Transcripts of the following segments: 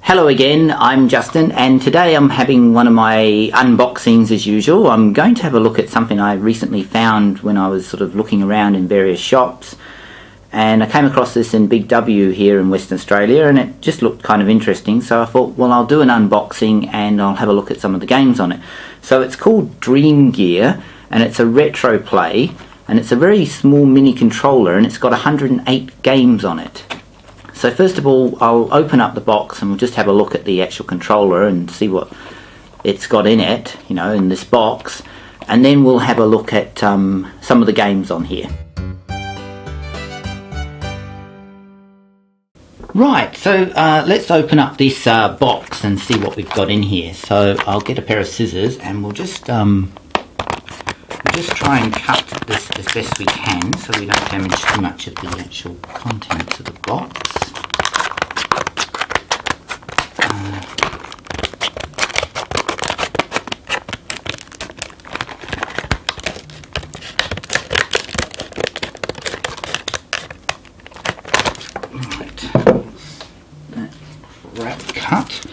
Hello again, I'm Justin, and today I'm having one of my unboxings as usual. I'm going to have a look at something I recently found when I was sort of looking around in various shops, and I came across this in Big W here in Western Australia, and it just looked kind of interesting, so I thought, well, I'll do an unboxing and I'll have a look at some of the games on it. So it's called Dream Gear, and it's a retro play, and it's a very small mini controller, and it's got 108 games on it. So first of all, I'll open up the box and we'll just have a look at the actual controller and see what it's got in it, you know, in this box, and then we'll have a look at some of the games on here. Right, so let's open up this box and see what we've got in here. So I'll get a pair of scissors and we'll just try and cut this as best we can so we don't damage too much of the actual contents of the box. Wrap cut.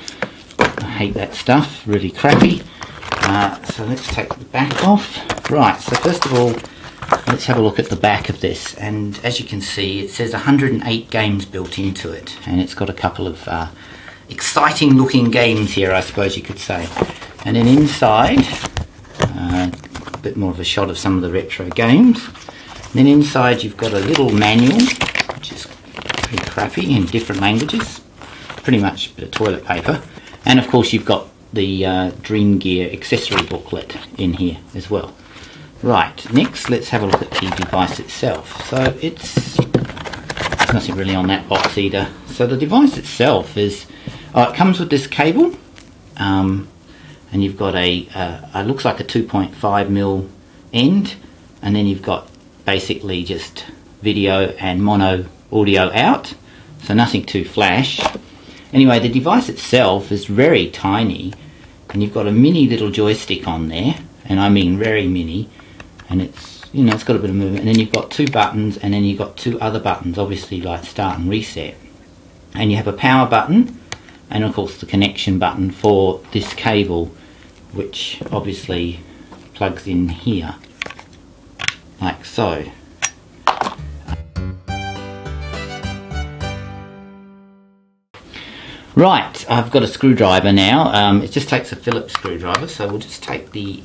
I hate that stuff, really crappy. So let's take the back off. Right, so first of all, let's have a look at the back of this, and as you can see it says 108 games built into it, and it's got a couple of exciting looking games here, I suppose you could say. And then inside, a bit more of a shot of some of the retro games. And then inside you've got a little manual, which is pretty crappy in different languages, pretty much a bit of toilet paper, and of course you've got the Dream Gear accessory booklet in here as well. Right, next let's have a look at the device itself. So there's nothing really on that box either. So the device itself is, it comes with this cable, and you've got it looks like a 2.5mm end, and then you've got basically just video and mono audio out, so nothing too flash. Anyway, the device itself is very tiny, and you've got a mini little joystick on there, and I mean very mini, and it's, you know, it's got a bit of movement, and then you've got two buttons, and then you've got two other buttons, obviously like start and reset, and you have a power button, and of course the connection button for this cable, which obviously plugs in here like so. Right, I've got a screwdriver now. It just takes a Phillips screwdriver, so we'll just take the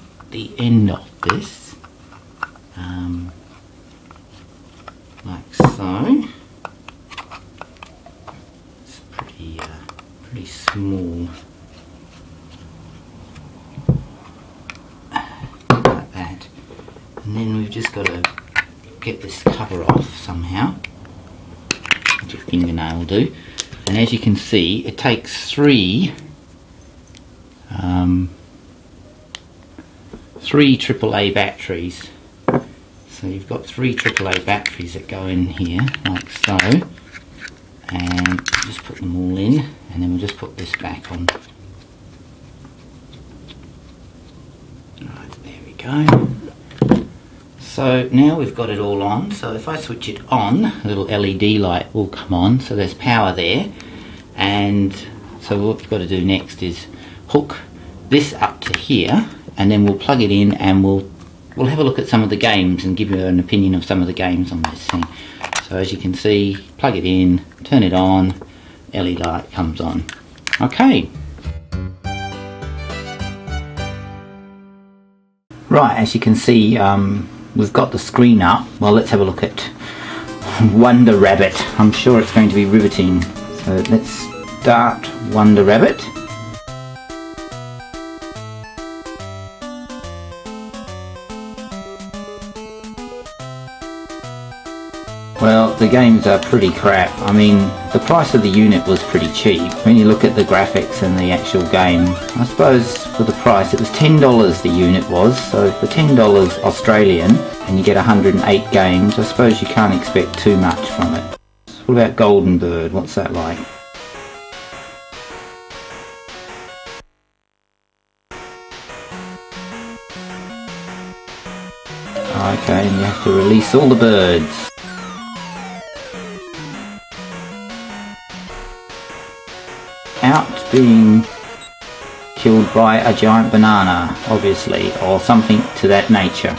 end off this, like so. It's pretty small, like that. And then we've just got to get this cover off somehow, which your fingernail will do. And as you can see, it takes three AAA batteries. So you've got three AAA batteries that go in here, like so. And just put them all in, and then we'll just put this back on. Right, there we go. So now we've got it all on, so if I switch it on, a little LED light will come on, so there's power there. And so what we've got to do next is hook this up to here, and then we'll plug it in, and we'll have a look at some of the games and give you an opinion of some of the games on this thing. So as you can see, plug it in, turn it on, LED light comes on. Okay. Right, as you can see, we've got the screen up. Well, let's have a look at Wonder Rabbit. I'm sure it's going to be riveting. So let's start Wonder Rabbit. Well, the games are pretty crap. I mean, the price of the unit was pretty cheap. When you look at the graphics and the actual game, I suppose for the price, it was $10 the unit was, so for $10 Australian, and you get 108 games, I suppose you can't expect too much from it. What about Golden Bird? What's that like? Okay, and you have to release all the birds. without being killed by a giant banana, obviously, or something to that nature.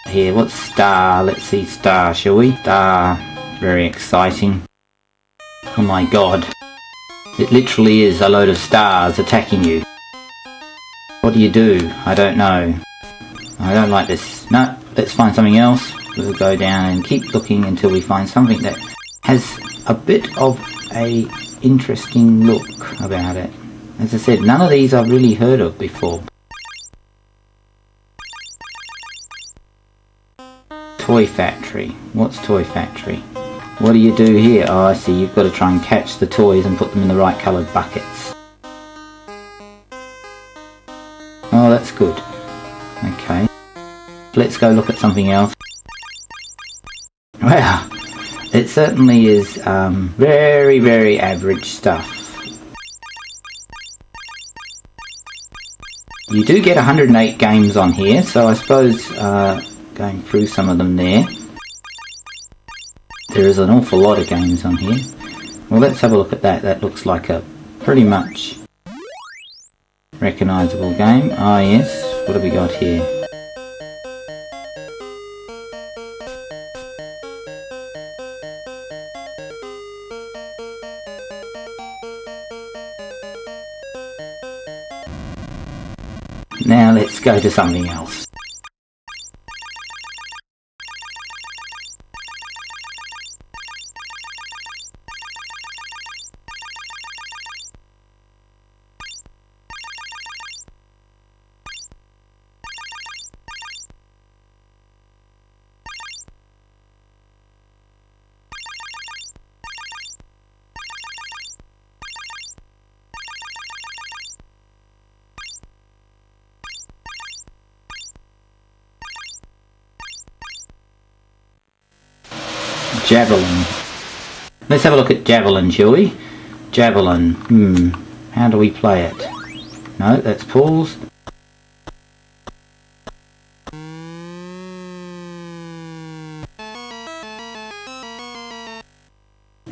Here, what's star? Let's see star, shall we? Star, very exciting. Oh my god. It literally is a load of stars attacking you. What do you do? I don't know. I don't like this. No, let's find something else. We'll go down and keep looking until we find something that has a bit of a interesting look about it. As I said, none of these I've really heard of before. Toy Factory. What's Toy Factory? What do you do here? Oh, I see. You've got to try and catch the toys and put them in the right coloured buckets. Oh, that's good. Okay. Let's go look at something else. Wow. It certainly is very, very average stuff. You do get 108 games on here, so I suppose going through some of them there. There is an awful lot of games on here. Well, let's have a look at that. That looks like a pretty much recognisable game. Ah, yes. What have we got here? Now let's go to something else. Javelin. Let's have a look at Javelin, shall we? Javelin. How do we play it? No, that's Paul's.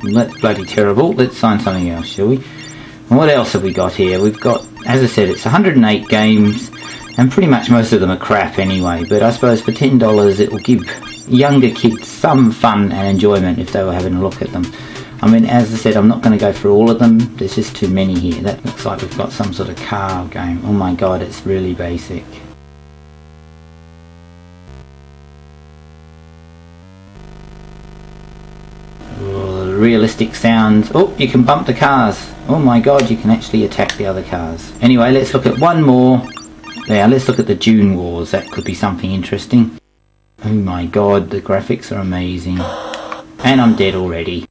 That's bloody terrible. Let's find something else, shall we? And what else have we got here? We've got, as I said, it's 108 games, and pretty much most of them are crap anyway, but I suppose for $10 it will give younger kids some fun and enjoyment if they were having a look at them. I mean, as I said, I'm not going to go through all of them. There's just too many here. That looks like we've got some sort of car game. Oh my god, it's really basic. Oh, realistic sounds. Oh, you can bump the cars. Oh my god, you can actually attack the other cars. Anyway, let's look at one more. There, let's look at the Dune Wars. That could be something interesting. Oh my god, the graphics are amazing. And I'm dead already.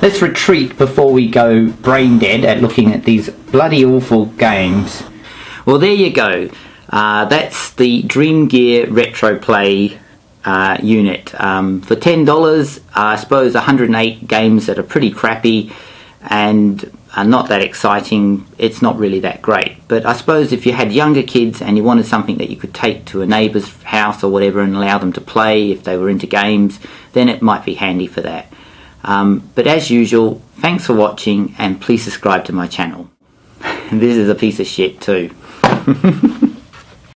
Let's retreat before we go brain dead at looking at these bloody awful games. Well, there you go. That's the Dream Gear Retro Play unit. For $10, I suppose 108 games that are pretty crappy and are not that exciting. It's not really that great. But I suppose if you had younger kids and you wanted something that you could take to a neighbour's house or whatever and allow them to play if they were into games, then it might be handy for that. But as usual, thanks for watching and please subscribe to my channel. This is a piece of shit too.